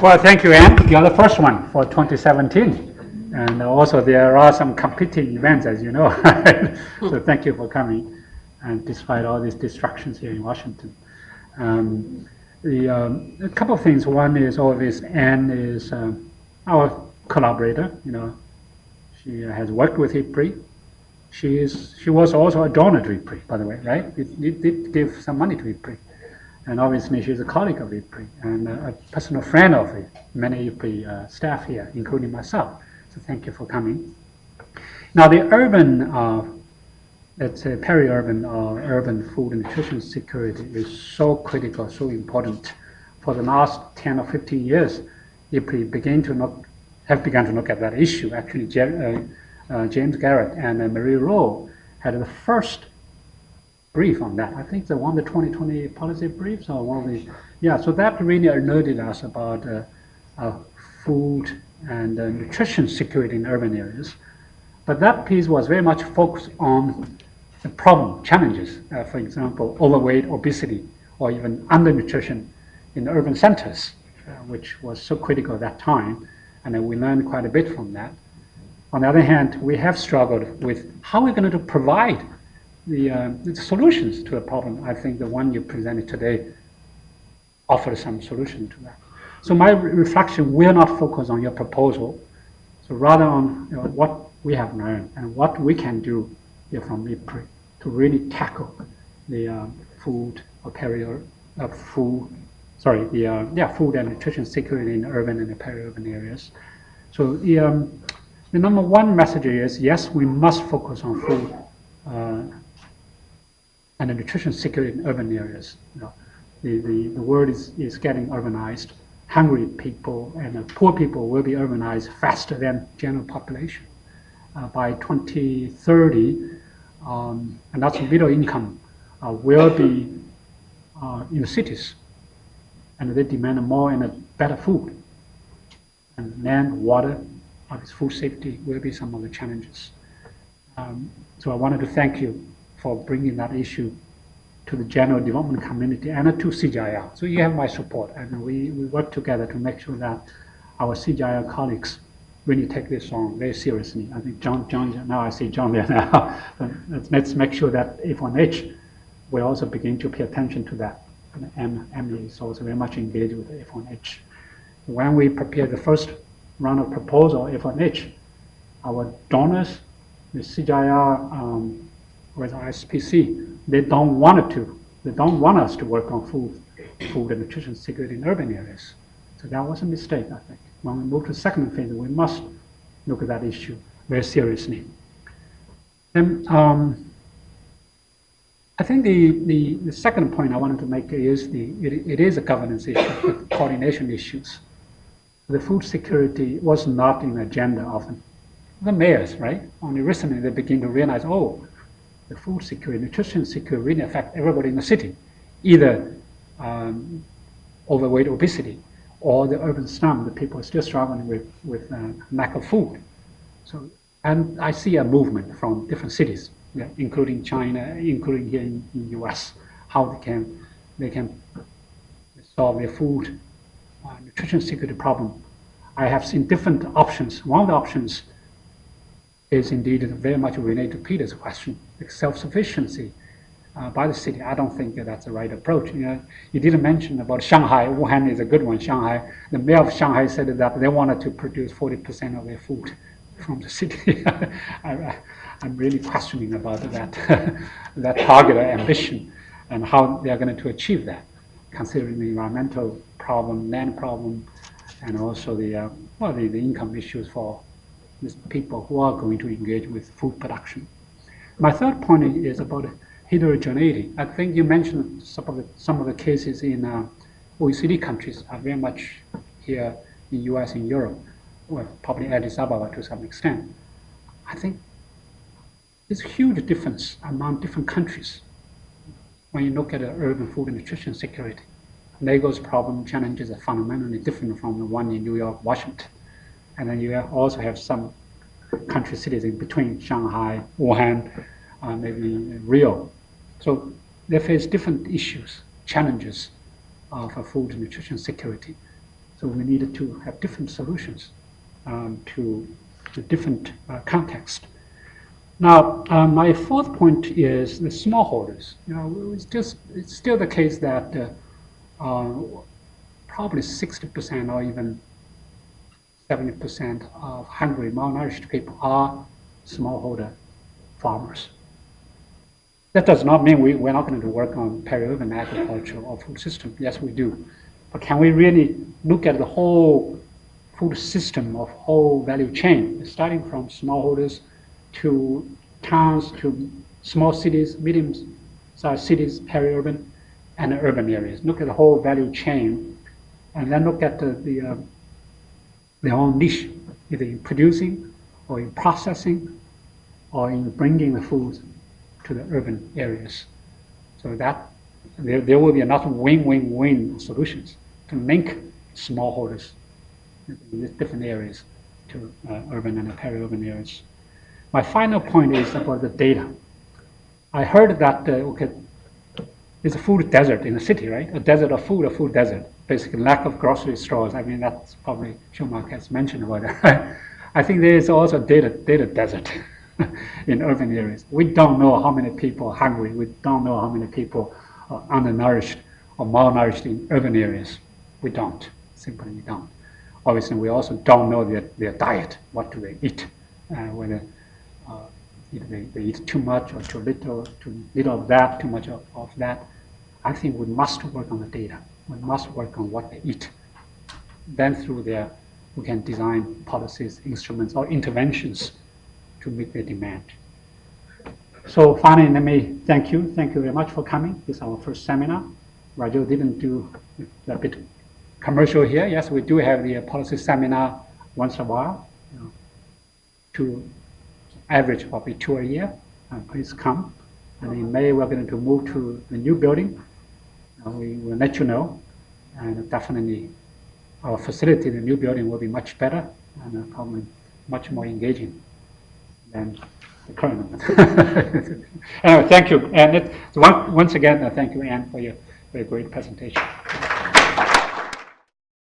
Well, thank you, Anne. You're the first one for 2017. And also there are some competing events, as you know. So thank you for coming, and despite all these distractions here in Washington. A couple of things. One is always Anne is our collaborator. She has worked with IFPRI. She was also a donor to IFPRI, by the way, right? We did give some money to IFPRI. And obviously she's a colleague of IFPRI and a personal friend of many IFPRI staff here, including myself. So thank you for coming. Now the urban, let's say peri-urban or urban food and nutrition security is so critical, so important. For the last 10 or 15 years, IFPRI have begun to look at that issue. Actually, James Garrett and Marie Rowe had the first brief on that. I think the 2020 policy briefs or one of the, so that really alerted us about food and nutrition security in urban areas. But that piece was very much focused on the problem, challenges, for example, overweight, obesity, or even undernutrition in urban centers, which was so critical at that time, and we learned quite a bit from that. On the other hand, we have struggled with how we're going to provide the solutions to the problem. I think the one you presented today offers some solution to that. So my reflection will not focus on your proposal, so rather on what we have learned and what we can do here from IFPRI to really tackle the food and nutrition security in urban and peri-urban areas. So the number one message is, yes, we must focus on food and the nutrition security in urban areas. The world is getting urbanized. Hungry people and poor people will be urbanized faster than general population. By 2030, and that's middle income, will be in the cities, and they demand more and better food. And land, water, food safety will be some of the challenges. So I wanted to thank you for bringing that issue to the general development community and to CGIR. So you have my support, and we work together to make sure that our CGIR colleagues really take this on very seriously. I think John, now I see John there now. Let's make sure that F1H will also begin to pay attention to that. And Emily is also very much engaged with F1H. When we prepared the first round of proposal, F1H, our donors, the CGIR, with ISPC, they don't want us to work on food and nutrition security in urban areas. So that was a mistake, I think. When we move to the second phase, we must look at that issue very seriously. And I think the second point I wanted to make is it is a governance issue, with coordination issues. The food security was not in the agenda of the mayors, right? Only recently they begin to realize, the food security, nutrition security really affect everybody in the city, either overweight, obesity, or the urban slum. The people are still struggling with lack of food. So, and I see a movement from different cities, including China, including here in the U.S., how they can solve their food nutrition security problem. I have seen different options. One of the options is indeed very much related to Peter's question, like self-sufficiency by the city. I don't think that's the right approach. You didn't mention about Shanghai. Wuhan is a good one. Shanghai, the mayor of Shanghai said that they wanted to produce 40% of their food from the city. I'm really questioning about that that target or ambition and how they are going to achieve that, considering the environmental problem, land problem, and also the income issues for these people who are going to engage with food production. My third point is about heterogeneity. I think you mentioned some of the cases in OECD countries are very much here in US and Europe, well, probably Addis Ababa to some extent. I think there's a huge difference among different countries when you look at urban food and nutrition security. Lagos problem challenges are fundamentally different from the one in New York, Washington. And then you also have some country cities in between, Shanghai, Wuhan, maybe Rio. So they face different issues, challenges for food and nutrition security. So we needed to have different solutions to different context. Now, my fourth point is the smallholders. It's still the case that probably 60% or even 70% of hungry, malnourished people are smallholder farmers. That does not mean we're not going to work on peri-urban agriculture or food system. Yes, we do. But can we really look at the whole food system of whole value chain, starting from smallholders to towns, to small cities, medium-sized cities, peri-urban, and urban areas. Look at the whole value chain, and then look at their own niche, either in producing or in processing or in bringing the food to the urban areas. So that there will be enough win-win-win solutions to link smallholders in these different areas to urban and peri-urban areas. My final point is about the data. I heard that there's a food desert in the city, right? A desert of food, a food desert. Basically, lack of grocery stores. I mean, that's probably Schumacher has mentioned about it. I think there is also data desert in urban areas. We don't know how many people are hungry. We don't know how many people are undernourished or malnourished in urban areas. We don't. Simply we don't. Obviously, we also don't know their diet. What do they eat? Whether they eat too much or too little of that, too much of that. I think we must work on the data. We must work on what they eat. Then through there, we can design policies, instruments, or interventions to meet their demand. So finally, let me thank you. Thank you very much for coming. This is our first seminar. Raju didn't do a bit commercial here. Yes, we do have the policy seminar once in a while, to average probably 2 a year. Please come. And in May, we're going to move to the new building. We will let you know. And definitely, our facility, the new building, will be much better and probably much more engaging than the current one. Anyway, thank you. And once again, thank you, Anne, for your very great presentation.